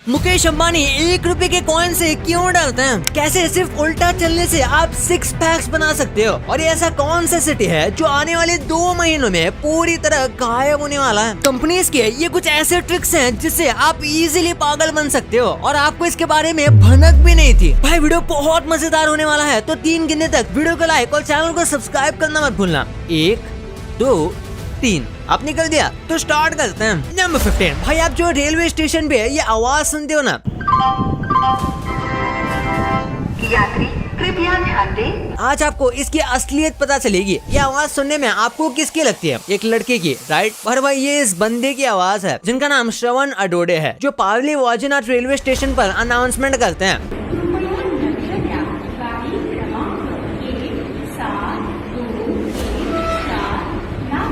मुकेश अंबानी 1 रुपए के कॉइन से क्यों डरते हैं? कैसे सिर्फ उल्टा चलने से आप 6 पैक्स बना सकते हो? और ये ऐसा कौन सा सिटी है जो आने वाले 2 महीनों में पूरी तरह गायब होने वाला है? कंपनीज के ये कुछ ऐसे ट्रिक्स हैं जिससे आप इजीली पागल बन सकते हो और आपको इसके बारे में भनक भी नहीं थी। भाई वीडियो बहुत मजेदार होने वाला है, तो 3 गिनने तक वीडियो को लाइक और चैनल को सब्सक्राइब करना मत भूलना। 1 2 3 आपने कर दिया तो स्टार्ट करते हैं। नंबर 15। भाई आप जो रेलवे स्टेशन पे ये आवाज सुनते हो ना, यात्री कृपया ध्यान दें। आज आपको इसकी असलियत पता चलेगी। ये आवाज सुनने में आपको किसकी लगती है? एक लड़के की, राइट? पर भाई ये इस बंदे की आवाज है जिनका नाम श्रवण अडोडे है, जो पावली वाजीनाथ रेलवे स्टेशन पर अनाउंसमेंट करते हैं।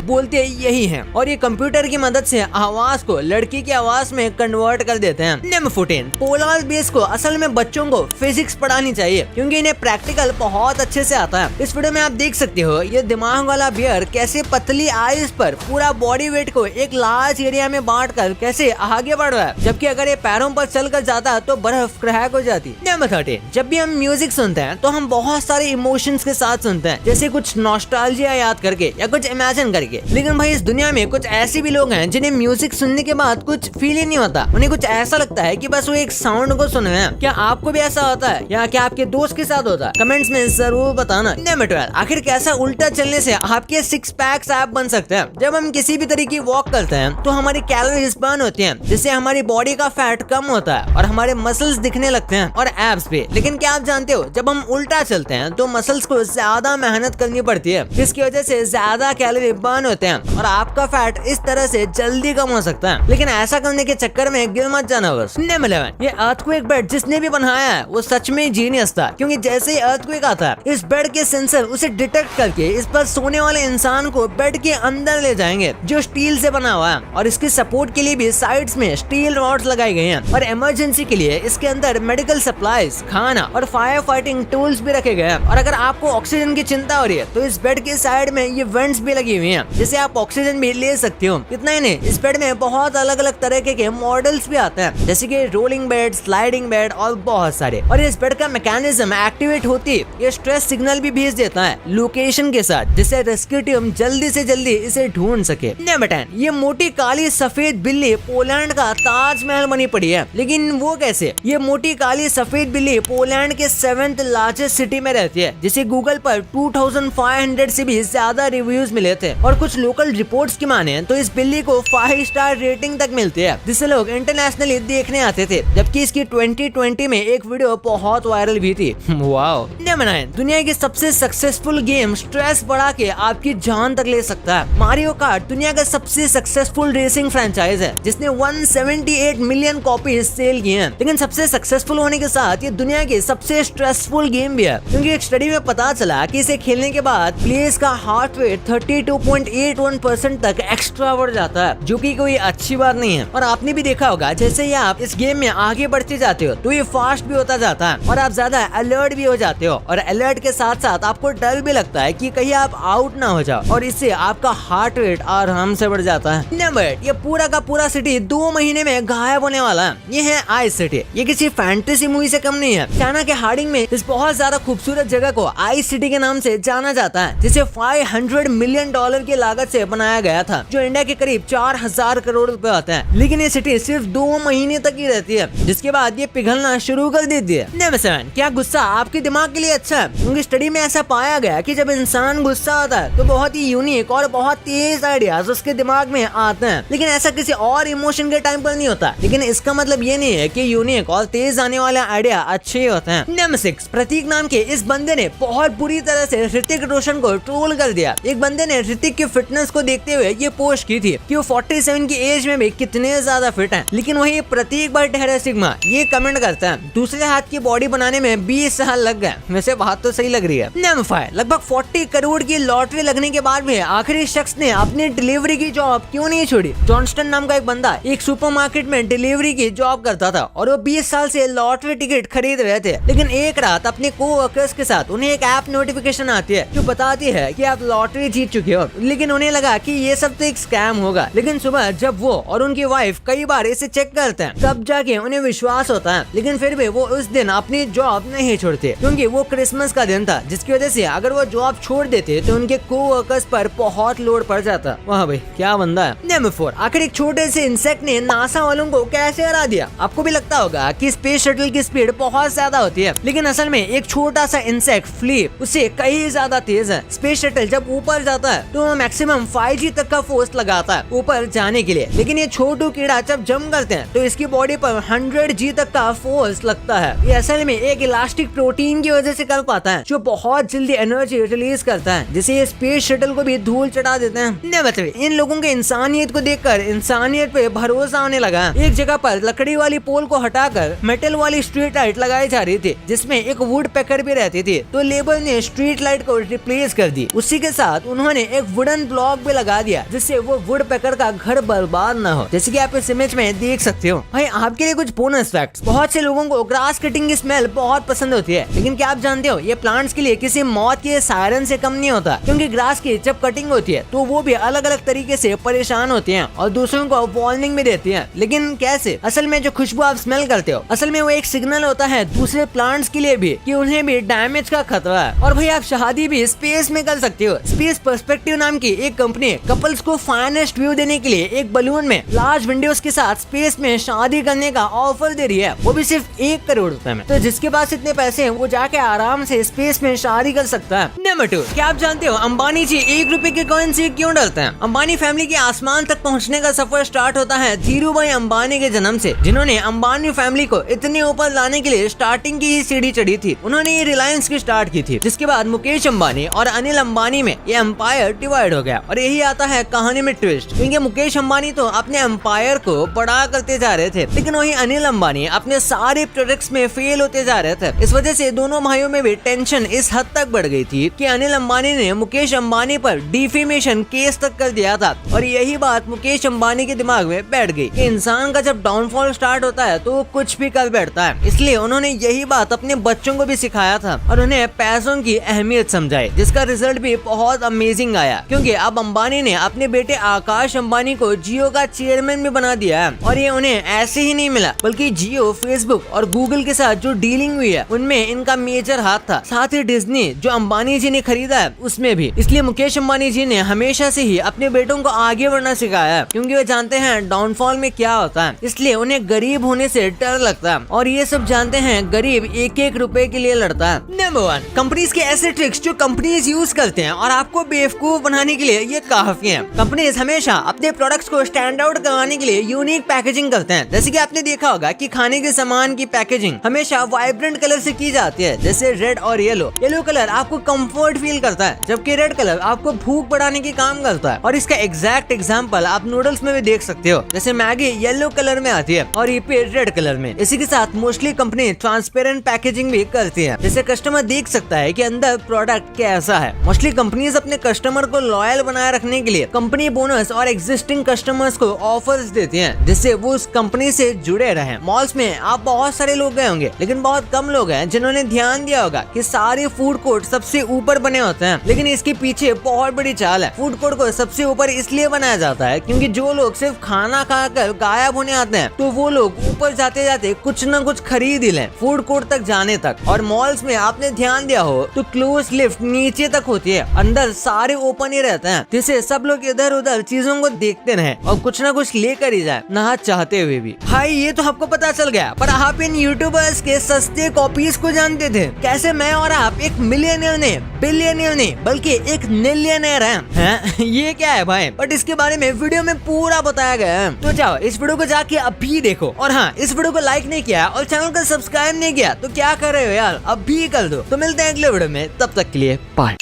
बोलते यही हैं और ये कंप्यूटर की मदद से आवाज को लड़की की आवाज में कन्वर्ट कर देते हैं। नंबर 14। पोलार बेस को असल में बच्चों को फिजिक्स पढ़ानी चाहिए क्योंकि इन्हें प्रैक्टिकल बहुत अच्छे से आता है। इस वीडियो में आप देख सकते हो ये दिमाग वाला बियर कैसे पतली आइस पर पूरा बॉडी वेट को एक लार्ज एरिया में बांट कर कैसे आगे बढ़ रहा है, जबकि अगर ये पैरों पर चल कर जाता तो बर्फ क्रैक हो जाती। नंबर 13। जब भी हम म्यूजिक सुनते हैं तो हम बहुत सारे इमोशंस के साथ सुनते हैं, जैसे कुछ नॉस्टैल्जिया याद करके या कुछ इमेजिन करके। लेकिन भाई इस दुनिया में कुछ ऐसे भी लोग हैं जिन्हें म्यूजिक सुनने के बाद कुछ फील ही नहीं होता। उन्हें कुछ ऐसा लगता है कि बस वो एक साउंड को सुन रहे हैं। क्या आपको भी ऐसा होता है या क्या आपके दोस्त के साथ होता है? कमेंट्स में जरूर बताना। नंबर 12। आखिर कैसा उल्टा चलने से आपके 6 पैक्स ऐप बन सकते हैं? जब हम किसी भी तरीके की वॉक करते हैं तो हमारी कैलोरीज बर्न होती हैं, जिससे हमारी बॉडी का फैट कम होता है और हमारे मसल्स दिखने लगते हैं और एब्स भी। लेकिन क्या आप जानते हो जब हम उल्टा चलते हैं तो मसल्स को ज्यादा मेहनत करनी पड़ती है, जिसकी वजह से ज्यादा कैलोरी बर्न होते हैं और आपका फैट इस तरह से जल्दी कम हो सकता है। लेकिन ऐसा करने के चक्कर में गिर मत जाना बस। नंबर 11। ये अर्थक्वेक बेड जिसने भी बनाया है वो सच में जीनियस था, क्योंकि जैसे ही अर्थक्वेक आता है इस बेड के सेंसर उसे डिटेक्ट करके इस पर सोने वाले इंसान को बेड के अंदर ले जाएंगे, जो स्टील से बना हुआ है। और इसके सपोर्ट के लिए भी साइड्स में स्टील रॉड्स लगाई गई हैं और इमरजेंसी के लिए इसके अंदर मेडिकल सप्लाईज, खाना और फायर फाइटिंग टूल्स भी रखे गए हैं। और अगर आपको ऑक्सीजन की चिंता हो रही है तो इस बेड के साइड में ये वेंट्स भी लगी हुई हैं, जिससे आप ऑक्सीजन भी ले सकते हो। इतना ही नहीं, इस बेड में बहुत अलग अलग तरह के मॉडल्स भी आते हैं, जैसे कि रोलिंग बेड, स्लाइडिंग बेड और बहुत सारे। और इस बेड का मैकेनिज्म एक्टिवेट होती ये स्ट्रेस सिग्नल भी भेज देता है लोकेशन के साथ, जिससे रेस्क्यू टीम जल्दी से जल्दी इसे ढूंढ सके। नंबर 10। ये मोटी काली सफेद बिल्ली पोलैंड का ताजमहल बनी पड़ी है, लेकिन वो कैसे? ये मोटी काली सफेद बिल्ली पोलैंड के 7th लार्जेस्ट सिटी में रहती है, जिसे गूगल पर 2500 से भी ज्यादा रिव्यूज मिले थे। और कुछ लोकल रिपोर्ट्स की माने तो इस बिल्ली को 5 स्टार रेटिंग तक मिलती है, जिसे लोग इंटरनेशनली देखने आते थे। जबकि इसकी 2020 में एक वीडियो बहुत वायरल भी थी। वाओ। नंबर 9। दुनिया की सबसे सक्सेसफुल गेम स्ट्रेस बढ़ा के आपकी जान तक ले सकता है। मारियो कार्ट दुनिया का सबसे सक्सेसफुल रेसिंग फ्रेंचाइज है, जिसने 178 मिलियन कॉपीज सेल किए हैं। लेकिन सबसे सक्सेसफुल होने के साथ ये दुनिया की सबसे स्ट्रेसफुल गेम भी है, क्योंकि एक स्टडी में पता चला कि इसे खेलने के बाद प्लेयर्स का हार्ट रेट 32.81% तक एक्स्ट्रा बढ़ जाता है, जो कि कोई अच्छी बात नहीं है। और आपने भी देखा होगा जैसे ही आप इस गेम में आगे बढ़ते जाते हो तो ये फास्ट भी होता जाता है और आप ज्यादा अलर्ट भी हो जाते हो। और अलर्ट के साथ साथ आपको डर भी लगता है कि कहीं आप आउट ना हो जाओ, और इससे आपका हार्ट रेट आराम से बढ़ जाता है। नंबर 8। ये पूरा का पूरा सिटी 2 महीने में गायब होने वाला है। ये है आइस सिटी। ये किसी फैंटेसी मूवी से कम नहीं है। चाइना के हार्डिंग में इस बहुत ज्यादा खूबसूरत जगह को आइस सिटी के नाम से जाना जाता है, जिसे $500 मिलियन की लागत से बनाया गया था, जो इंडिया के करीब 4000 करोड़ रुपए होते हैं। लेकिन ये सिटी सिर्फ 2 महीने तक ही रहती है, जिसके बाद ये पिघलना शुरू कर देती है। नंबर 7। क्या गुस्सा आपके दिमाग के लिए अच्छा है? क्योंकि स्टडी में ऐसा पाया गया कि जब इंसान गुस्सा होता है तो बहुत ही यूनिक और बहुत तेज आइडियाज उसके दिमाग में आते हैं, लेकिन ऐसा किसी और इमोशन के टाइम पर नहीं होता। लेकिन इसका मतलब ये नहीं है कि यूनिक और तेज आने वाले आइडिया अच्छे ही होते हैं। नंबर 6। प्रतीक नाम के इस बंदे ने बहुत बुरी तरह से ऋतिक रोशन को ट्रोल कर दिया। एक बंदे ने ऋतिक की फिटनेस को देखते हुए ये पोस्ट की थी कि वो 47 की एज में भी कितने ज्यादा फिट हैं। लेकिन वही प्रतीक भाई ठहरे सिग्मा ये कमेंट करता है दूसरे हाथ की बॉडी बनाने में 20 साल लग गए। वैसे बात तो सही लग रही है। नंबर 5। लगभग 40 करोड़ की लॉटरी लगने के बाद भी आखिरी शख्स ने अपनी डिलीवरी की जॉब क्यों नहीं छोड़ी? जॉनस्टन नाम का एक बंदा एक सुपरमार्केट में डिलीवरी की जॉब करता था और वो 20 साल से लॉटरी टिकट खरीद रहे थे। लेकिन एक रात अपने कोवर्कर्स के साथ उन्हें एक ऐप नोटिफिकेशन आती है जो बताती है कि आप लॉटरी जीत चुके हो। लेकिन लेकिन उन्हें लगा कि ये सब तो एक स्कैम होगा। लेकिन सुबह जब वो और उनकी वाइफ कई बार इसे चेक करते हैं तब जाके उन्हें विश्वास होता है। लेकिन फिर भी वो उस दिन अपनी जॉब नहीं छोड़ते क्योंकि वो क्रिसमस का दिन था, जिसकी वजह से अगर वो जॉब छोड़ देते तो उनके कोवर्कर्स पर बहुत लोड पड़ जाता। वाह भाई क्या बंदा है। नंबर 4, आखिर एक छोटे से इंसेक्ट ने नासा वालों को कैसे हरा दिया। आपको भी लगता होगा कि स्पेस शटल की स्पीड बहुत ज्यादा होती है, लेकिन असल में एक छोटा सा इंसेक्ट फ्लिप उससे कई ज्यादा तेज है। स्पेस शटल जब ऊपर जाता है तो मैक्सिमम 5G तक का फोर्स लगाता है ऊपर जाने के लिए, लेकिन ये छोटू कीड़ा जब जंप करते हैं तो इसकी बॉडी पर 100G तक का फोर्स लगता है। ये असल में एक इलास्टिक प्रोटीन की वजह से कर पाता है जो बहुत जल्दी एनर्जी रिलीज करता है, जिससे ये स्पेस शटल को भी धूल चढ़ा देते हैं। नहीं बच्चे, इन लोगों के इंसानियत को देखकर इंसानियत पे भरोसा आने लगा। एक जगह पर लकड़ी वाली पोल को हटाकर मेटल वाली स्ट्रीट लाइट लगाई जा रही थी जिसमें एक वुड पैकर भी रहती थी, तो लेबर ने स्ट्रीट लाइट को रिप्लेस कर दी। उसी के साथ उन्होंने एक वुडन ब्लॉक भी लगा दिया जिससे वो वुड पैकर का घर बर्बाद न हो, जैसे कि आप इस इमेज में देख सकते हो। भाई आपके लिए कुछ बोनस फैक्ट्स। बहुत से लोगों को ग्रास कटिंग की स्मेल बहुत पसंद होती है, लेकिन क्या आप जानते हो ये प्लांट्स के लिए किसी मौत के सायरन से कम नहीं होता, क्योंकि ग्रास की जब कटिंग होती है तो वो भी अलग अलग तरीके से परेशान होती हैं और दूसरों को वार्निंग भी देती हैं। लेकिन कैसे? असल में जो खुशबू आप स्मेल करते हो असल में वो एक सिग्नल होता है दूसरे प्लांट्स के लिए भी कि उन्हें भी डैमेज का खतरा है। और भाई आप शादी भी स्पेस में कर सकते हो। स्पेस पर्सपेक्टिव नाम की एक कंपनी कपल्स को फाइनेस्ट व्यू देने के लिए एक बलून में लार्ज विंडोज के साथ स्पेस में शादी करने का ऑफर दे रही है, वो भी सिर्फ 1 करोड़ रुपए में। तो जिसके पास इतने पैसे हैं वो जाके आराम से स्पेस में शादी कर सकता है। नंबर 2, क्या आप जानते हो अंबानी जी 1 रुपए के कॉइन से क्यों डरते हैं? अंबानी फैमिली के आसमान तक पहुंचने का सफर स्टार्ट होता है धीरूभाई अंबानी के जन्म से, जिन्होंने अंबानी फैमिली को इतने ऊपर लाने के लिए स्टार्टिंग की ही सीढ़ी चढ़ी थी। उन्होंने ये रिलायंस की स्टार्ट की थी, जिसके बाद मुकेश अंबानी और अनिल अंबानी में ये एम्पायर डिवाइड हो गया। और यही आता है कहानी में ट्विस्ट, क्योंकि मुकेश अंबानी तो अपने एम्पायर को बड़ा करते जा रहे थे, लेकिन वही अनिल अंबानी अपने सारे प्रोजेक्ट्स में फेल होते जा रहे थे। इस वजह से दोनों भाइयों में भी टेंशन इस हद तक बढ़ गई थी कि अनिल अंबानी ने मुकेश अंबानी पर डिफेमेशन केस तक कर दिया था। और यही बात मुकेश अंबानी के दिमाग में बैठ गई कि इंसान का जब डाउनफॉल स्टार्ट होता है तो वो कुछ भी कर बैठता है। इसलिए उन्होंने यही बात अपने बच्चों को भी सिखाया था और उन्हें पैसों की अहमियत समझाई, जिसका रिजल्ट भी बहुत अमेजिंग आया, क्योंकि अब अंबानी ने अपने बेटे आकाश अंबानी को जियो का चेयरमैन भी बना दिया है। और ये उन्हें ऐसे ही नहीं मिला, बल्कि जियो, फेसबुक और गूगल के साथ जो डीलिंग हुई है उनमें इनका मेजर हाथ था। साथ ही डिज्नी जो अंबानी जी ने खरीदा है उसमें भी। इसलिए मुकेश अंबानी जी ने हमेशा से ही अपने बेटों को आगे बढ़ना सिखाया है, क्योंकि वो जानते हैं डाउनफॉल में क्या होता है। इसलिए उन्हें गरीब होने से डर लगता है और ये सब जानते हैं गरीब 1-1 रुपए के लिए लड़ता है। नंबर 1, कंपनीज के ऐसे ट्रिक्स जो कंपनीज यूज करते हैं और आपको बेवकूफ बनाने के लिए ये काफी है। कंपनीज हमेशा अपने प्रोडक्ट्स को स्टैंड आउट करवाने के लिए यूनिक पैकेजिंग करते हैं। जैसे कि आपने देखा होगा कि खाने के सामान की पैकेजिंग हमेशा वाइब्रेंट कलर से की जाती है, जैसे रेड और येलो। येलो कलर आपको कंफर्ट फील करता है, जबकि रेड कलर आपको भूख बढ़ाने की काम करता है। और इसका एग्जैक्ट एग्जांपल आप नूडल्स में भी देख सकते हो, जैसे मैगी येलो कलर में आती है और ईपी रेड कलर में। इसी के साथ मोस्टली कंपनी ट्रांसपेरेंट पैकेजिंग भी करती है, जैसे कस्टमर देख सकता है कि अंदर प्रोडक्ट कैसा है। मोस्टली कंपनीज अपने कस्टमर को लॉयल बनाए रखने के लिए कंपनी बोनस और एग्जिस्टिंग कस्टमर्स को ऑफर्स देती हैं, जिससे वो उस कंपनी से जुड़े रहें। मॉल्स में आप बहुत सारे लोग गए होंगे, लेकिन बहुत कम लोग हैं जिन्होंने ध्यान दिया होगा कि सारे फूड कोर्ट सबसे ऊपर बने होते हैं, लेकिन इसके पीछे बहुत बड़ी चाल है। फूड कोर्ट को सबसे ऊपर इसलिए बनाया जाता है क्योंकि जो लोग सिर्फ खाना खाकर गायब होने आते हैं तो वो लोग ऊपर जाते जाते कुछ न कुछ खरीद ही लें फूड कोर्ट तक जाने तक। और मॉल्स में आपने ध्यान दिया हो तो क्लोज लिफ्ट नीचे तक होती है, अंदर सारे ओपन ही रहते हैं, जिससे सब लोग इधर उधर चीजों को देखते रहे और कुछ न कुछ लेकर ही जाए, ना चाहते हुए भी। भाई ये तो आपको पता चल गया, पर आप इन यूट्यूबर्स के सस्ते कॉपीज को जानते थे? कैसे मैं और आप एक मिलियनियर नहीं, बिलियनियर नहीं, बल्कि एक मिलियनियर हैं? ये क्या है भाई? बट इसके बारे में वीडियो में पूरा बताया गया है, तो जाओ इस वीडियो को जाके अभी देखो। और हाँ, इस वीडियो को लाइक नहीं किया और चैनल को सब्सक्राइब नहीं किया तो क्या कर रहे हो यार, अभी कर दो। तो मिलते हैं अगले वीडियो में, तब तक के लिए बाय।